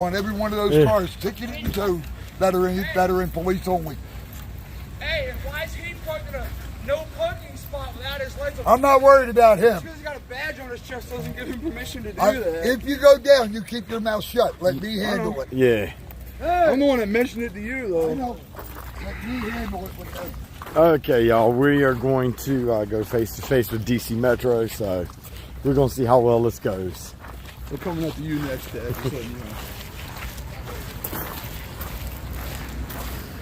on every one of those cars, ticketed and towed, that are in police only. Hey, and why is he parked in a no parking spot without his license? I'm not worried about him. Because he's got a badge on his chest, doesn't give him permission to do that. If you go down, you keep your mouth shut. Let me handle it. Yeah. I'm the one that mentioned it to you, though. I know. Let me handle it with that. Okay, y'all. We are going to go face to face with DC Metro, so we're going to see how well this goes. We're coming up to you next, Dad. Just letting you know.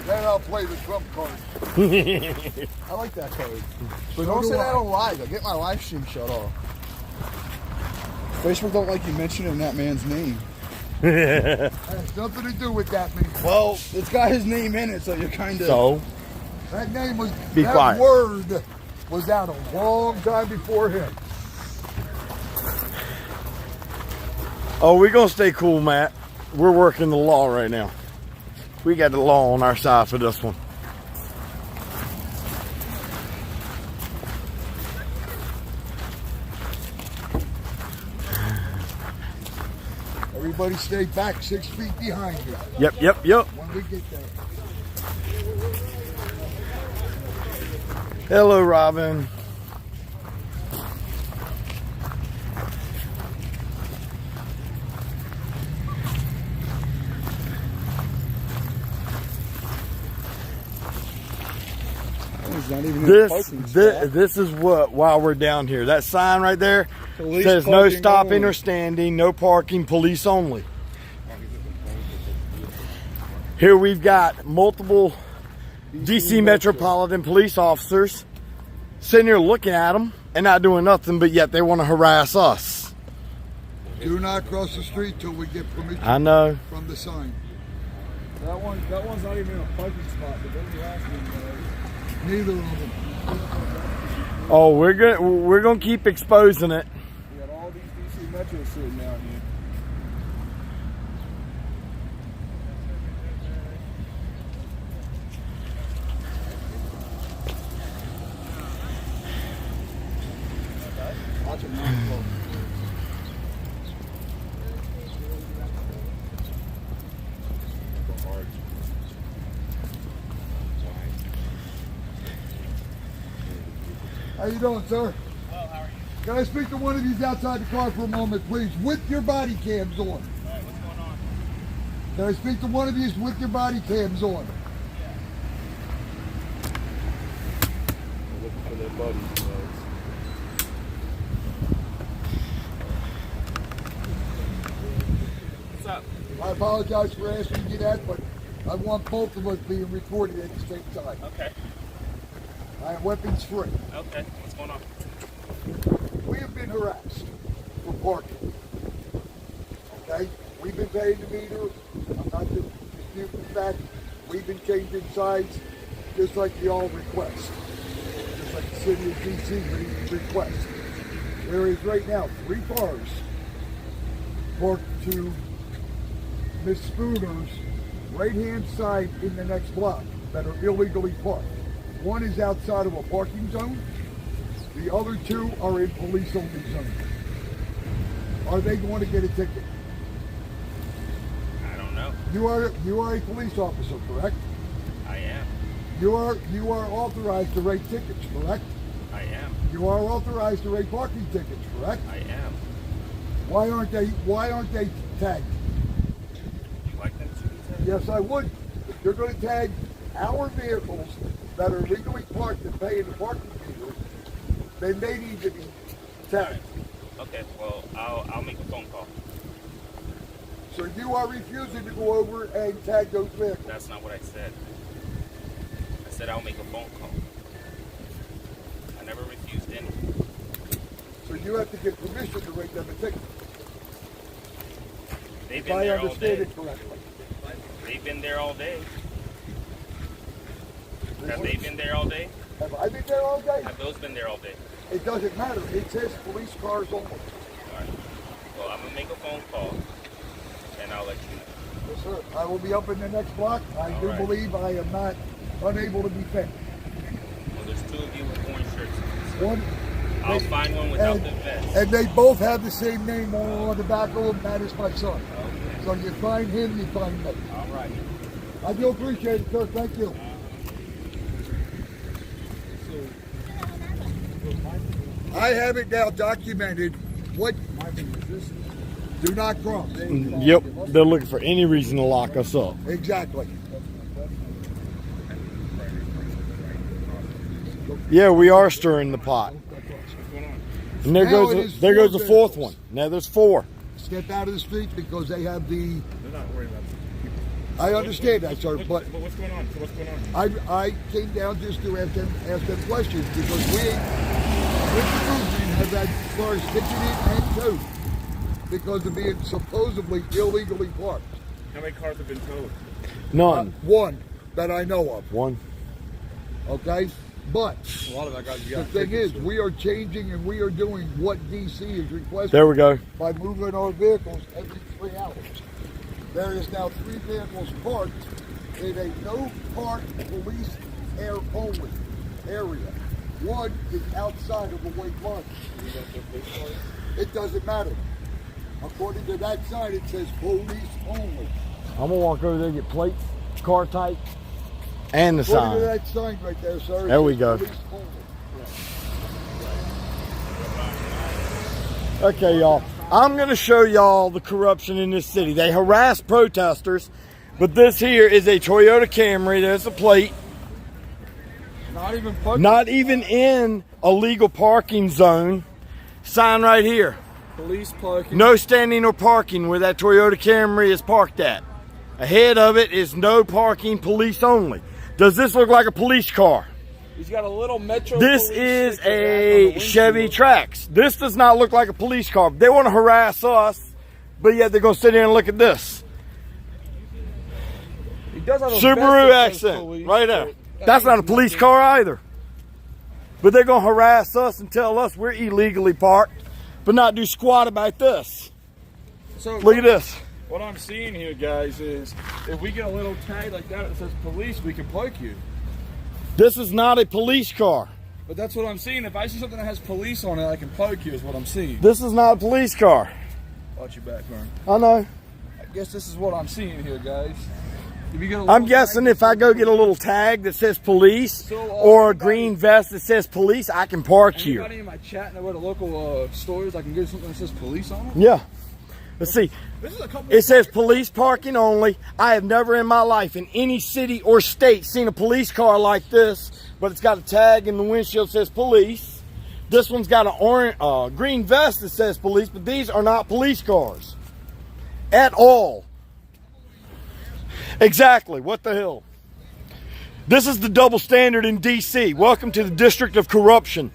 Then I'll play the Trump card. I like that code. But don't say that on live. I get my live stream shut off. Facebook don't like you mentioning that man's name. That has nothing to do with that, man. Well, it's got his name in it, so you're kind of... So, That name was... Be that quiet. word was out a long time before him. oh, we're going to stay cool, Matt. We're working the law right now. We got the law on our side for this one. Everybody stay back 6 feet behind you Yep. when we get there. Hello, Robin. It's not even in a parking spot. This is what, while we're down here, that sign right there Police says no parking stopping only. or standing, no parking, police only. Here we've got multiple DC Metropolitan police officers sitting here looking at them and not doing nothing, but yet they want to harass us. Do not cross the street till we get permission I know. from the sign. That one's not even in a parking spot, but those are asking, Neither of them. Oh, we're gonna keep exposing it. we got all these DC Metros sitting out here. Watch it now. How you doing, sir? Well, how are you? Can I speak to one of you outside the car for a moment, please, with your body cams on? All right, what's going on? Can I speak to one of you with your body cams on? Looking for their buddies, What's up? I apologize for asking you that, but I want both of us being recorded at the same time. Okay. I am weapons free. Okay. What's going on? We have been harassed for parking. Okay? We've been paying the meter. I'm not disputing the fact. We've been changing sides just like you all request. Just like the city of DC request. There is right now 3 cars parked to Miss Spooner's right-hand side in the next block that are illegally parked. One is outside of a parking zone. The other 2 are in police-only zone. Are they going to get a ticket? I don't know. You are a police officer, correct? I am. You are authorized to write tickets, correct? I am. You are authorized to write parking tickets, correct? I am. Why aren't they tagged? You like them to be tagged? Yes, I would. If you're going to tag our vehicles that are legally parked and paying the parking meter, then they need to be tagged. Okay. Well, I'll make a phone call. So you are refusing to go over and tag those vehicles. That's not what I said. I said I'll make a phone call. I never refused any. So you have to get permission to write them a ticket. They've If been I there all understand day. it correctly. They've been there all day. Have they been there all day? Have I been there all day? Have those been there all day? It doesn't matter. It says police cars only. All right. Well, I'm gonna make a phone call, and I'll let you know. Yes, sir. I will be up in the next block. I do right. believe I am not unable to be fed. Well, there's 2 of you with orange shirts. One, I'll find one without and, the vest. and they both have the same name on the back of them. That is my son. Okay. Because you find him, you find me. All right. I do appreciate it, sir. Thank you. I have it now documented. What? Do not cross. Yep, they're looking for any reason to lock us up. Exactly. Yeah, we are stirring the pot. And there Now goes it is there goes the four fourth vehicles. one. Now there's 4. Step out of the street because they have the. They're not worried about people. I understand that, sir, but But what's going on? So what's going on? I came down just to ask them questions because we, Mr. Guzman, has had cars ticketed and towed because of being supposedly illegally parked. How many cars have been towed? None. One that I know of. One. Okay, but A lot of that guys the thing is, we are changing and we are doing what DC is requesting There we go. by moving our vehicles every 3 hours. There is now 3 vehicles parked in a no park police air only area. One is outside of the white line. It doesn't matter. According to that sign, it says police only. I'm gonna walk over there and get plates, car type, and the According to sign. that sign right there, sir. it There we says go. Police only. Okay, y'all. I'm going to show y'all the corruption in this city. They harass protesters, but this here is a Toyota Camry. There's a plate. Not even parking. Not even in a legal parking zone. Sign right here. Police parking. No standing or parking where that Toyota Camry is parked at. Ahead of it is no parking, police only. Does this look like a police car? He's got a little Metro. This police is sticker on the a windshield. Chevy Trax. This does not look like a police car. They want to harass us, but yet they're going to sit here and look at this. He does have a Subaru vest that says accent, police, right there. but That's that not a means police nothing. car either. But they're going to harass us and tell us we're illegally parked, but not do squat about this. So Look at this. what I'm seeing here, guys, is if we get a little tag like that that says police, we can park you. This is not a police car. But that's what I'm seeing. If I see something that has police on it, I can park you. Is what I'm seeing. This is not a police car. Watch your back, Vern. I know. I guess this is what I'm seeing here, guys. If you get a I'm little guessing tag if I go get a little tag that says police So, or a everybody- green vest that says police, I can park here. Anybody in my chat know where the local stores I can get something that says police on it? Yeah. Let's see. This is a couple. It says police parking only. I have never in my life in any city or state seen a police car like this, but it's got a tag in the windshield that says police. This one's got an orange, green vest that says police, but these are not police cars at all. Exactly. What the hell? This is the double standard in DC. Welcome to the District of Corruption.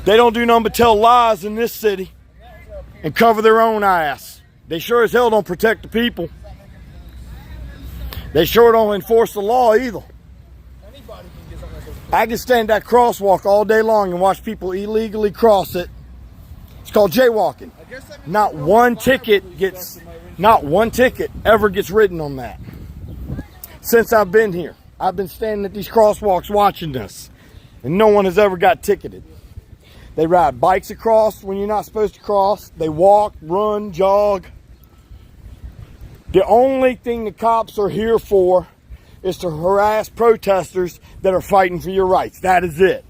They don't do nothing but tell lies in this city and cover their own ass. They sure as hell don't protect the people. They sure don't enforce the law either. I can stand at that crosswalk all day long and watch people illegally cross it. It's called jaywalking. Not one ticket ever gets written on that. Since I've been here, I've been standing at these crosswalks watching this, and no one has ever got ticketed. They ride bikes across when you're not supposed to cross. They walk, run, jog. The only thing the cops are here for is to harass protesters that are fighting for your rights. That is it.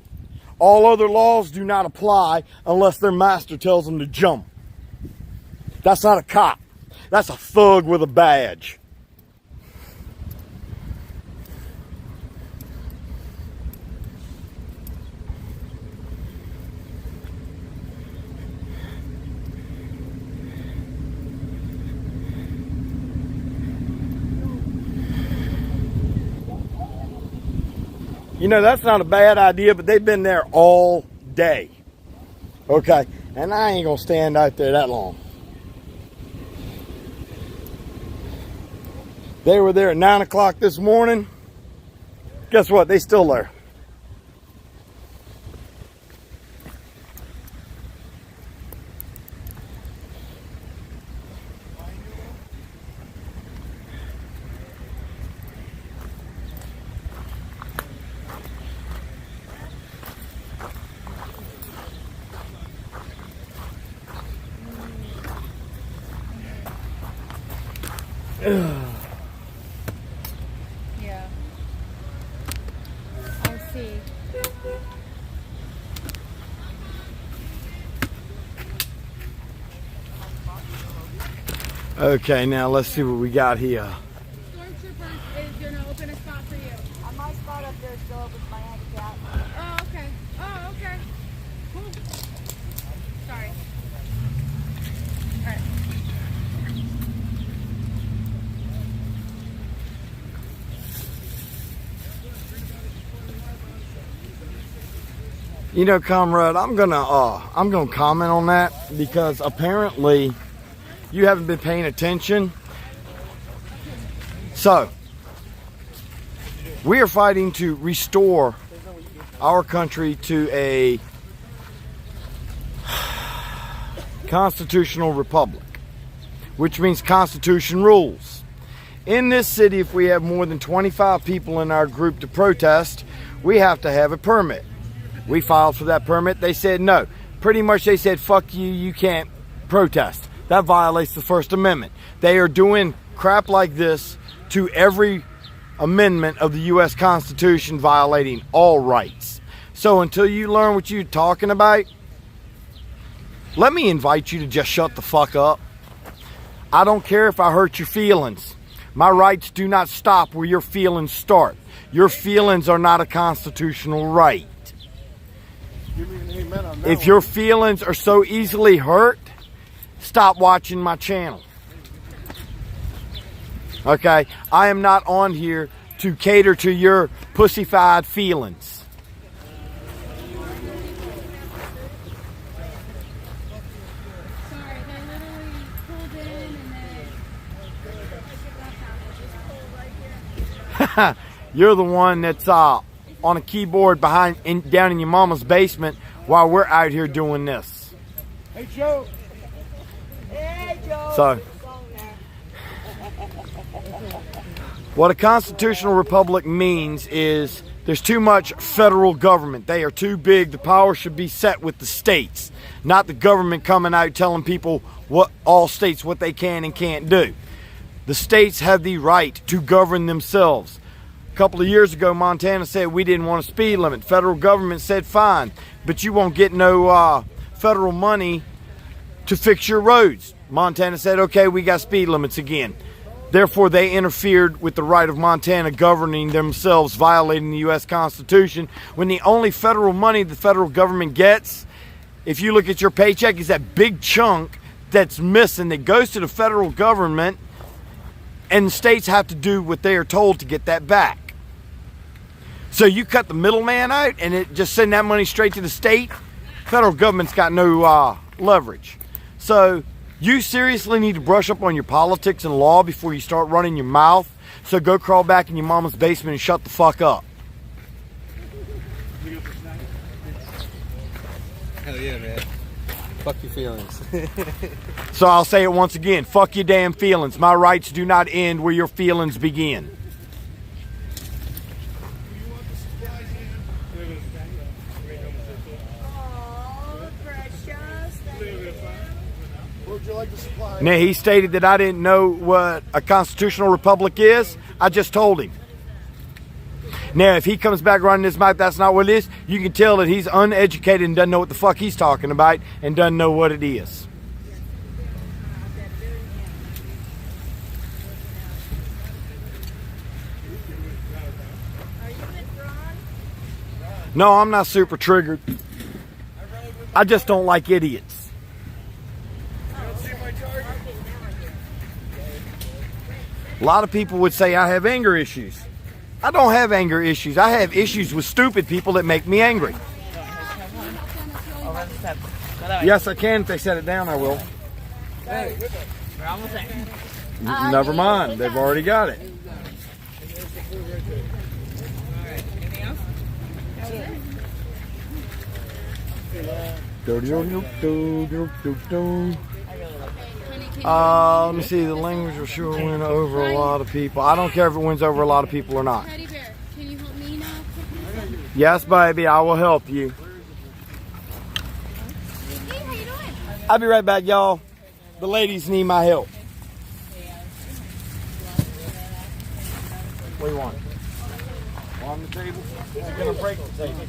All other laws do not apply unless their master tells them to jump. That's not a cop. That's a thug with a badge. You know, that's not a bad idea, but they've been there all day. Okay, and I ain't gonna stand out there that long. They were there at 9 o'clock this morning. Guess what? They still there. Yeah. I see. Okay, now let's see what we got here. Stormtrooper is gonna open a spot for you. My spot up there is still open for my handicap. Oh, okay. Oh, okay. Cool. Sorry. Alright. You know, comrade, I'm gonna comment on that because apparently you haven't been paying attention. So, we are fighting to restore our country to a constitutional republic, which means Constitution rules. In this city, if we have more than 25 people in our group to protest, we have to have a permit. We filed for that permit. They said no. Pretty much they said, fuck you, you can't protest. That violates the First Amendment. They are doing crap like this to every amendment of the U.S. Constitution, violating all rights. So until you learn what you're talking about, let me invite you to just shut the fuck up. I don't care if I hurt your feelings. My rights do not stop where your feelings start. Your feelings are not a constitutional right. Give me an amen on that If one. your feelings are so easily hurt, stop watching my channel. Okay? I am not on here to cater to your pussified feelings. Sorry, they literally pulled in and then You're the one that's on a keyboard down in your mama's basement while we're out here doing this. Hey, Joe. Hey, Joe. So, what a constitutional republic means is there's too much federal government. They are too big. The power should be set with the states, not the government coming out telling people what they can and can't do. The states have the right to govern themselves. A couple of years ago, Montana said we didn't want a speed limit. Federal government said fine, but you won't get no federal money to fix your roads. Montana said, okay, we got speed limits again. Therefore, they interfered with the right of Montana governing themselves, violating the U.S. Constitution, when the only federal money the federal government gets, if you look at your paycheck, is that big chunk that's missing that goes to the federal government, and the states have to do what they are told to get that back. So you cut the middleman out and it just send that money straight to the state. Federal government's got no leverage. So you seriously need to brush up on your politics and law before you start running your mouth. So go crawl back in your mama's basement and shut the fuck up. Hell yeah, man. Fuck your feelings. So I'll say it once again. Fuck your damn feelings. My rights do not end where your feelings begin. Oh, precious. Thank you. Where'd you like the supply? Now, he stated that I didn't know what a constitutional republic is. I just told him. Now, if he comes back running his mouth, that's not what it is. You can tell that he's uneducated and doesn't know what the fuck he's talking about and doesn't know what it is. Are you with Ron? No, I'm not super triggered. I just don't like idiots. A lot of people would say I have anger issues. I don't have anger issues. I have issues with stupid people that make me angry. Yes, I can. If they set it down, I will. We're almost there. Never mind. They've already got it. Anything else? Let me see. The language will sure win over a lot of people. I don't care if it wins over a lot of people or not. Teddy bear, can you help me now? Yes, baby, I will help you. Hey, how you doing? I'll be right back, y'all. The ladies need my help. What do you want? On the table? It's gonna break the table.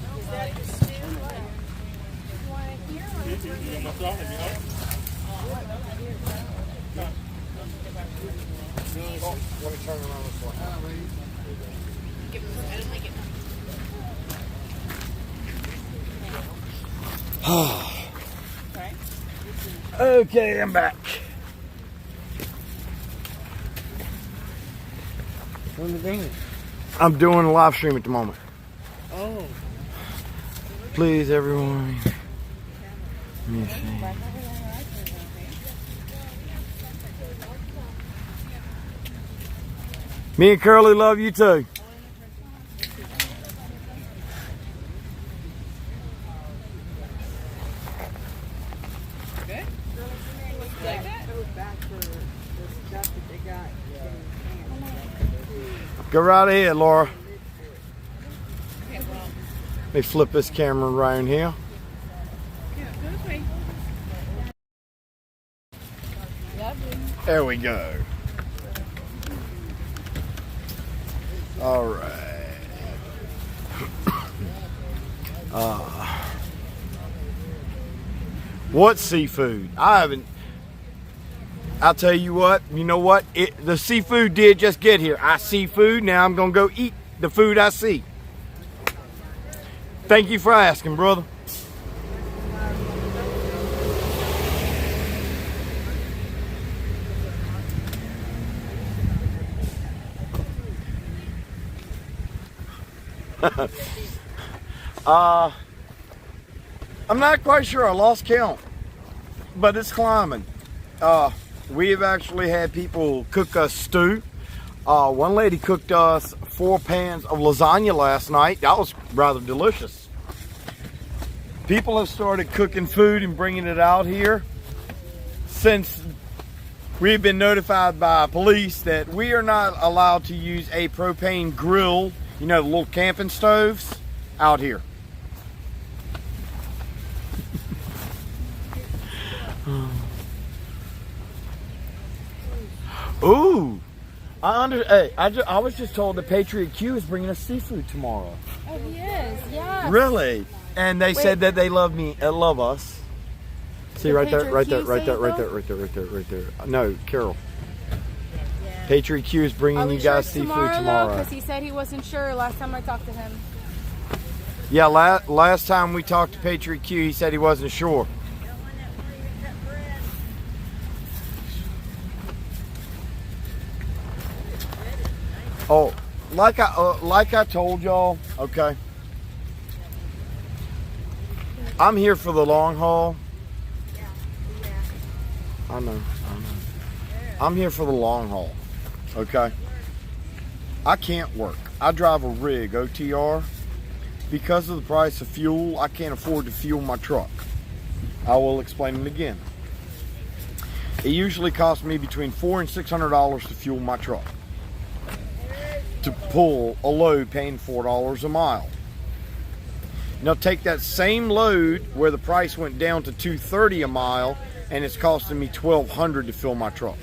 Oh, let me turn around this way. Okay, I'm back. What are you doing? I'm doing a live stream at the moment. Oh. Please, everyone. Let me see. Me and Curly love you too. Go right ahead, Laura. Let me flip this camera around here. There we go. All right. What seafood? I haven't. I'll tell you what. You know what? The seafood did just get here. I see food. Now I'm gonna go eat the food I see. Thank you for asking, brother. I'm not quite sure. I lost count, but it's climbing. We have actually had people cook us stew. One lady cooked us 4 pans of lasagna last night. That was rather delicious. People have started cooking food and bringing it out here since we've been notified by police that we are not allowed to use a propane grill, you know, the little camping stoves, out here. Ooh, I was just told the Patriot Q is bringing us seafood tomorrow. Oh, he is, yeah. Really? And they said that they love us. See, right there. No, Carol. Yeah. Patriot Q is bringing you guys seafood tomorrow. Because he said he wasn't sure last time I talked to him. Yeah, last time we talked to Patriot Q, he said he wasn't sure. Oh, like I told y'all, okay. I'm here for the long haul. I know. I'm here for the long haul, okay. I can't work. I drive a rig, OTR. Because of the price of fuel, I can't afford to fuel my truck. I will explain it again. It usually costs me between $400 and $600 to fuel my truck. To pull a load paying $4 a mile. Now take that same load where the price went down to $2.30 a mile and it's costing me $1,200 to fill my truck.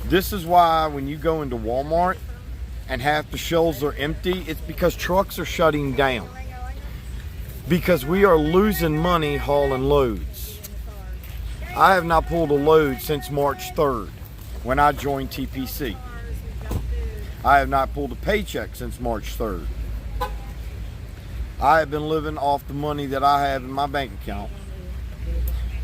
This is why when you go into Walmart and half the shelves are empty, it's because trucks are shutting down. Because we are losing money hauling loads. I have not pulled a load since March 3rd when I joined TPC. I have not pulled a paycheck since March 3rd. I have been living off the money that I have in my bank account.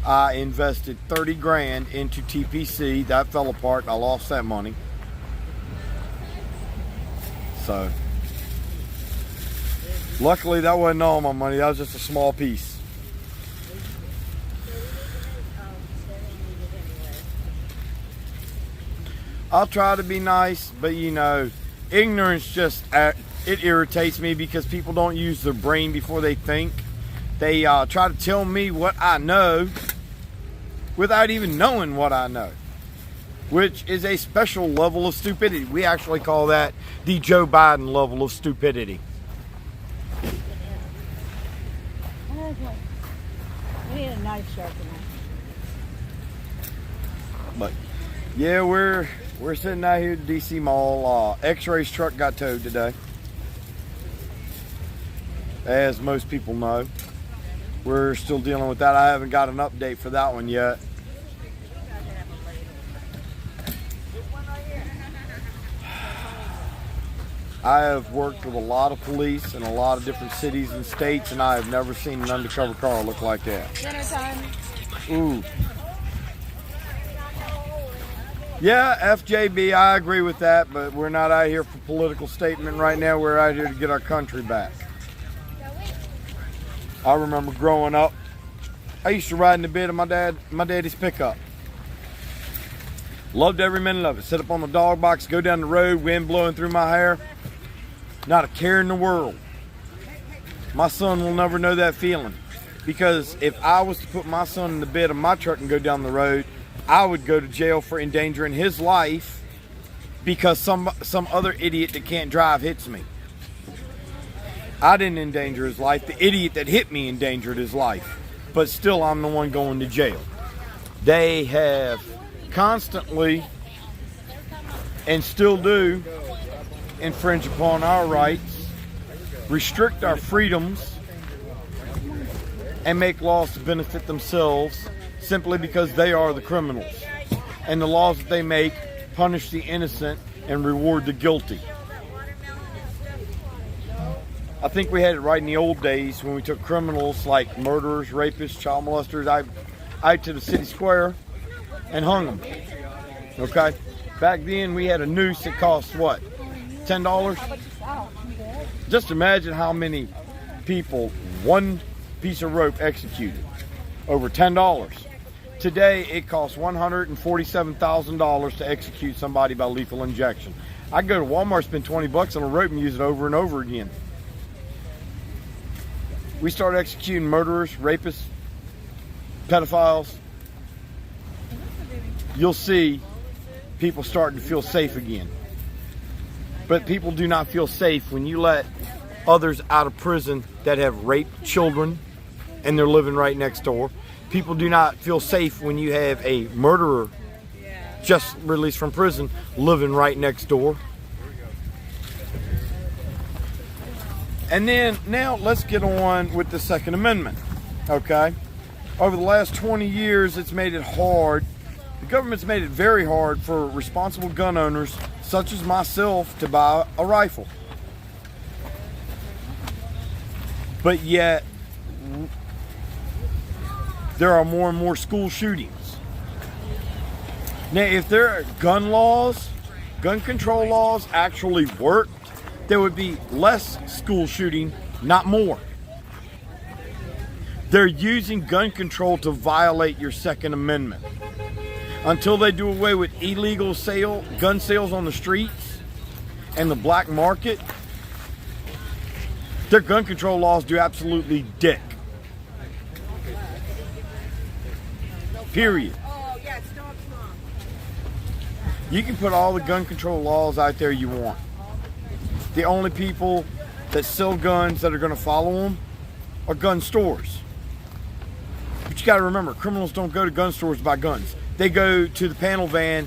I invested 30 grand into TPC. That fell apart and I lost that money. So, luckily that wasn't all my money. That was just a small piece. I'll try to be nice, but you know, ignorance just, it irritates me because people don't use their brain before they think. They try to tell me what I know without even knowing what I know, which is a special level of stupidity. We actually call that the Joe Biden level of stupidity. We need a knife sharpener. But yeah, we're We're sitting out here at DC Mall. X-Ray's truck got towed today. As most people know. We're still dealing with that. I haven't got an update for that one yet. I have worked with a lot of police in a lot of different cities and states, and I have never seen an undercover car look like that. Dinner time. Ooh. Yeah, FJB, I agree with that, but we're not out here for political statement right now. We're out here to get our country back. I remember growing up, I used to ride in the bed of my daddy's pickup. Loved every minute of it. Sit up on the dog box, go down the road, wind blowing through my hair. Not a care in the world. My son will never know that feeling. Because if I was to put my son in the bed of my truck and go down the road, I would go to jail for endangering his life because some other idiot that can't drive hits me. I didn't endanger his life. The idiot that hit me endangered his life. But still, I'm the one going to jail. They have constantly, and still do, infringe upon our rights, restrict our freedoms, and make laws to benefit themselves simply because they are the criminals. And the laws that they make punish the innocent and reward the guilty. I think we had it right in the old days when we took criminals like murderers, rapists, child molesters out to the city square and hung them. Okay? Back then we had a noose that cost what? $10? Just imagine how many people one piece of rope executed. Over $10. Today it costs $147,000 to execute somebody by lethal injection. I go to Walmart, spend $20 on a rope and use it over and over again. We start executing murderers, rapists, pedophiles. You'll see people starting to feel safe again. But people do not feel safe when you let others out of prison that have raped children and they're living right next door. People do not feel safe when you have a murderer just released from prison living right next door. And then, now let's get on with the Second Amendment, okay? Over the last 20 years, it's made it hard. The government's made it very hard for responsible gun owners, such as myself, to buy a rifle. But yet, there are more and more school shootings. Now, if there are gun laws, gun control laws actually worked, there would be less school shooting, not more. They're using gun control to violate your Second Amendment. Until they do away with illegal gun sales on the streets and the black market, their gun control laws do absolutely dick. Period. You can put all the gun control laws out there you want. The only people that sell guns that are going to follow them are gun stores. But you got to remember, criminals don't go to gun stores to buy guns. They go to the panel van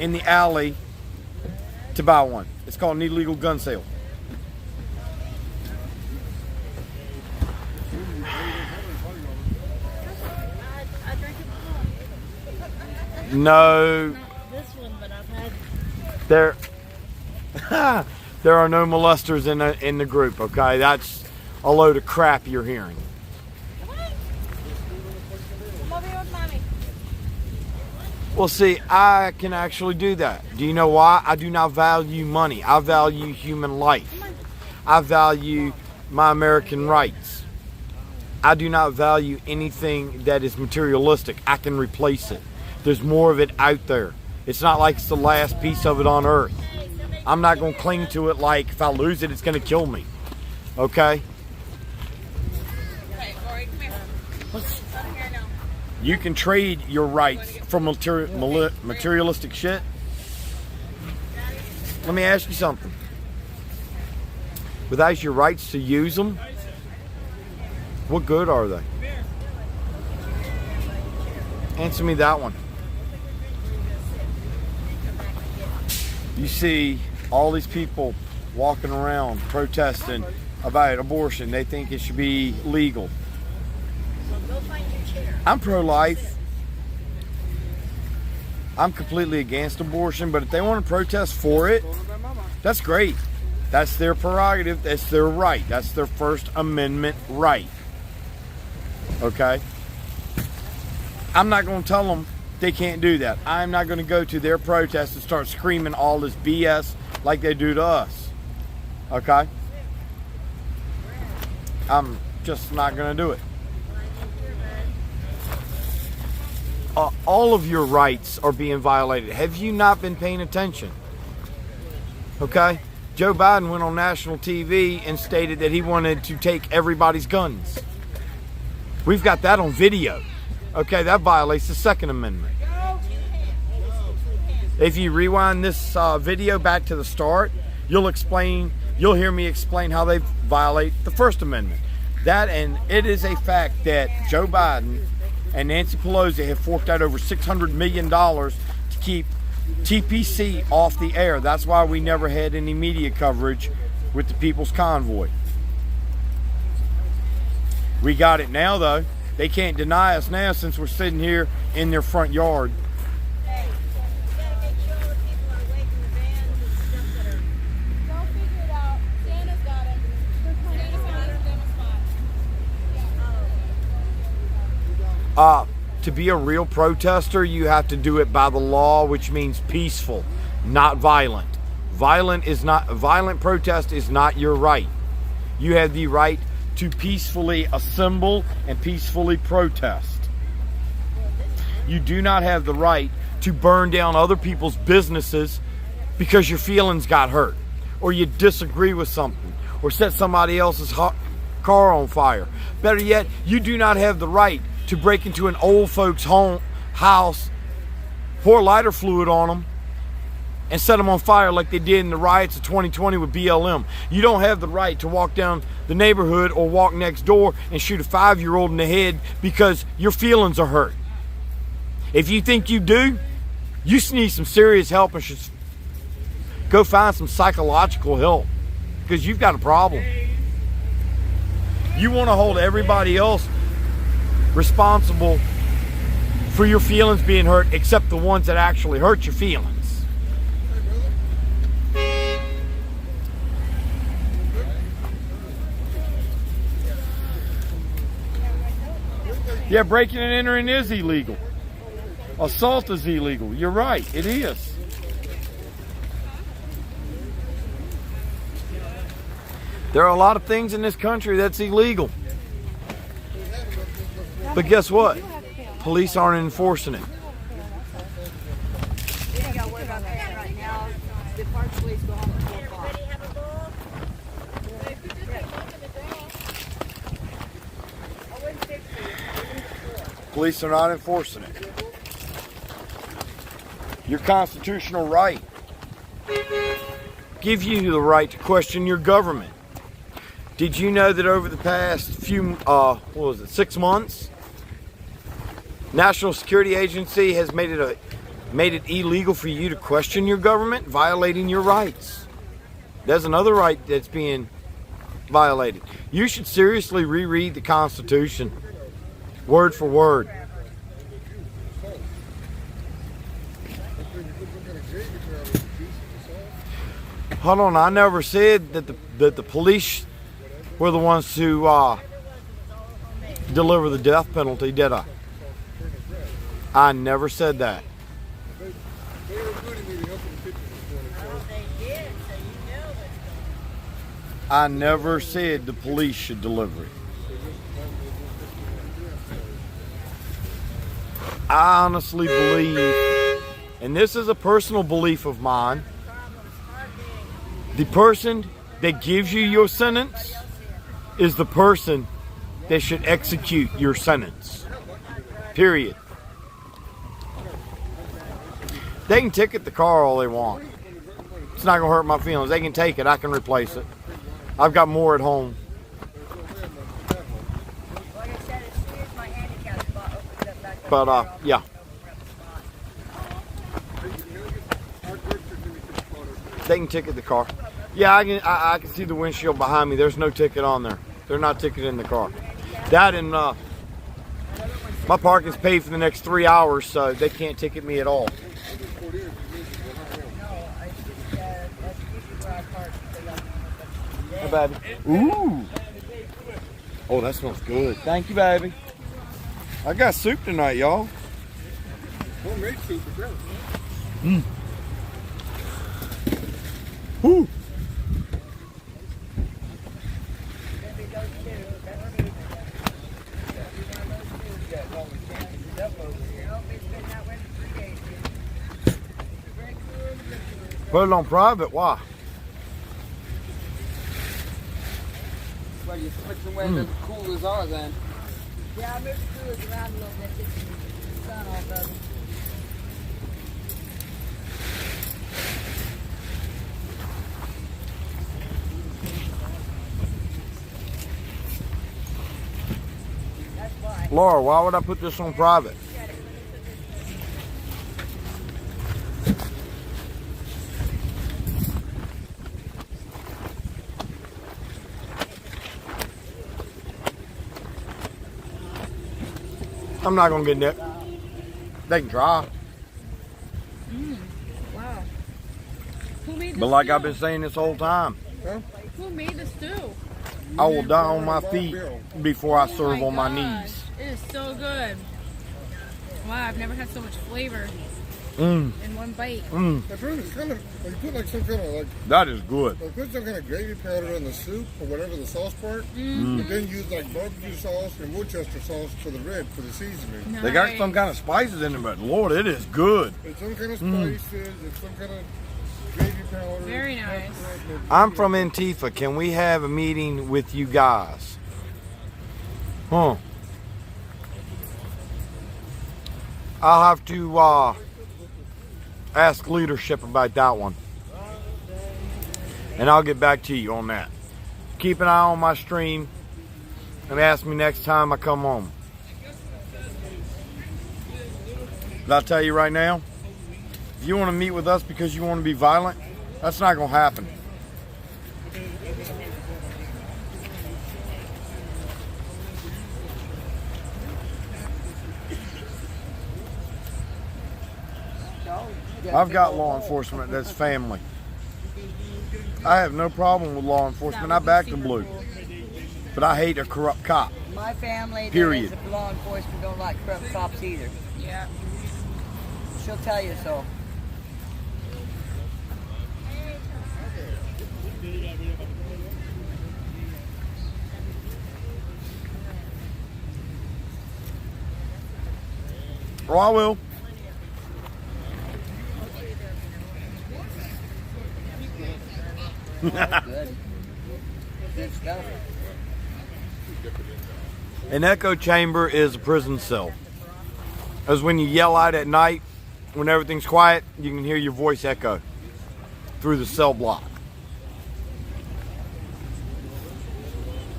in the alley to buy one. It's called an illegal gun sale. No. This one, but I've had. There are no molesters in the group, okay? That's a load of crap you're hearing. Come over here with Mommy. Well, see, I can actually do that. Do you know why? I do not value money. I value human life. I value my American rights. I do not value anything that is materialistic. I can replace it. There's more of it out there. It's not like it's the last piece of it on earth. I'm not going to cling to it like if I lose it, it's going to kill me. Okay? Okay, Lori, come here. Come here now. You can trade your rights for materialistic shit. Let me ask you something. Without your rights to use them, what good are they? Answer me that one. you see all these people walking around protesting about abortion. They think it should be legal. I'm pro-life. I'm completely against abortion, but if they want to protest for it, that's great. That's their prerogative. That's their right. That's their First Amendment right. Okay? I'm not going to tell them they can't do that. I'm not going to go to their protest and start screaming all this BS like they do to us. Okay? I'm just not going to do it. All of your rights are being violated. Have you not been paying attention? Okay? Joe Biden went on national TV and stated that he wanted to take everybody's guns. We've got that on video. Okay, that violates the Second Amendment. If you rewind this video back to the start, you'll hear me explain how they violate the First Amendment. And it is a fact that Joe Biden and Nancy Pelosi have forked out over $600 million to keep TPC off the air. That's why we never had any media coverage with the People's Convoy. We got it now, though. They can't deny us now since we're sitting here in their front yard. Hey, you gotta make sure the people are awake in the vans and stuff that are. Don't figure it out. Santa's got it. Santa found his demo spot. To be a real protester, you have to do it by the law, which means peaceful, not violent. Violent protest is not your right. You have the right to peacefully assemble and peacefully protest. You do not have the right to burn down other people's businesses because your feelings got hurt, or you disagree with something, or set somebody else's car on fire. Better yet, you do not have the right to break into an old folks' house, pour lighter fluid on them, and set them on fire like they did in the riots of 2020 with BLM. You don't have the right to walk down the neighborhood or walk next door and shoot a 5-year-old in the head because your feelings are hurt. If you think you do, you need some serious help and should go find some psychological help because you've got a problem. You want to hold everybody else responsible for your feelings being hurt except the ones that actually hurt your feelings. Yeah, breaking and entering is illegal. Assault is illegal. You're right, it is. There are a lot of things in this country that's illegal. But guess what? Police aren't enforcing it. We don't gotta worry about that right now. The park police go home at 4 o'clock. Everybody have a bowl? I wouldn't fix it. Police are not enforcing it. Your constitutional right gives you the right to question your government. Did you know that over the past 6 months, National Security Agency has made it illegal for you to question your government, violating your rights? There's another right that's being violated. You should seriously reread the Constitution, word for word. Hold on, I never said that the police were the ones who deliver the death penalty, did I? I never said that. I never said the police should deliver it. I honestly believe, and this is a personal belief of mine, the person that gives you your sentence is the person that should execute your sentence. Period. They can ticket the car all they want. It's not going to hurt my feelings. They can take it. I can replace it. I've got more at home. Like I said, as soon as my handicap spot opens up back up But, there, yeah. They can ticket the car. Yeah, I can see the windshield behind me. There's no ticket on there. They're not ticketing the car. That and my parking's paid for the next 3 hours, so they can't ticket me at all. Hey, baby. Ooh. Oh, that smells good. Thank you, baby. I got soup tonight, y'all. Homemade soup, bro. Woo. Put it on private. Why? Well, you switch them where the coolers are then. Yeah, I moved the coolers around a little bit, get the sun off of them. That's why. Laura, why would I put this on private? I'm not gonna get nipped. They can try. Wow. Who made this But like stew? I've been saying this whole time, Who made the stew? I will die on my feet before I serve on my gosh. knees. It is so good. Wow, I've never had so much flavor Mm, in one bite. mm, At first, it's kind of like put like some kind of like that is good. put some kind of gravy powder in the soup or whatever the sauce part, but then use like barbecue sauce and Worcester sauce for the red for the seasoning. They got some kind of spices in it, but Lord, it is good. It's some kind of spices. It's some kind of gravy powder. Very nice. I'm from Antifa. Can we have a meeting with you guys? Huh. I'll have to ask leadership about that one. And I'll get back to you on that. Keep an eye on my stream and ask me next time I come home. But I'll tell you right now, if you want to meet with us because you want to be violent, that's not going to happen. I've got law enforcement that's family. I have no problem with law enforcement. I back the blue. But I hate a corrupt cop. My family, Period. the law enforcement don't like corrupt cops either. Yeah. She'll tell you so. Oh, I will. Good. Good stuff. An echo chamber is a prison cell. As when you yell out at night, when everything's quiet, you can hear your voice echo through the cell block.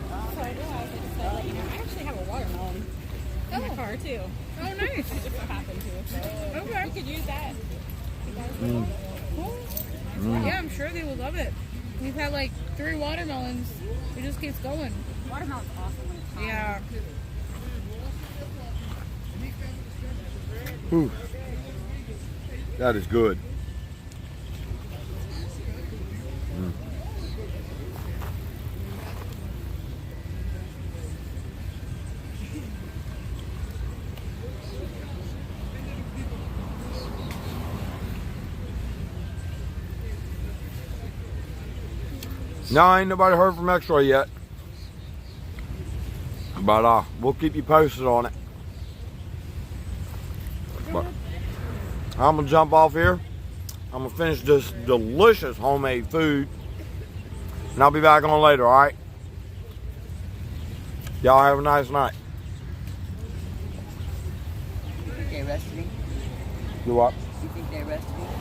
So I realized I actually have a watermelon in the car too. Oh, nice. I just happened to. Okay. We could use that. Cool. Yeah, I'm sure they will love it. We've had like 3 watermelons. It just keeps going. Watermelon's awesome. Yeah. Whew. That is good. No, ain't nobody heard from X-Ray yet. But we'll keep you posted on it. But I'm gonna jump off here. I'm gonna finish this delicious homemade food. And I'll be back on later, alright? Y'all have a nice night. You think they arrested him? Do what? You think they arrested him?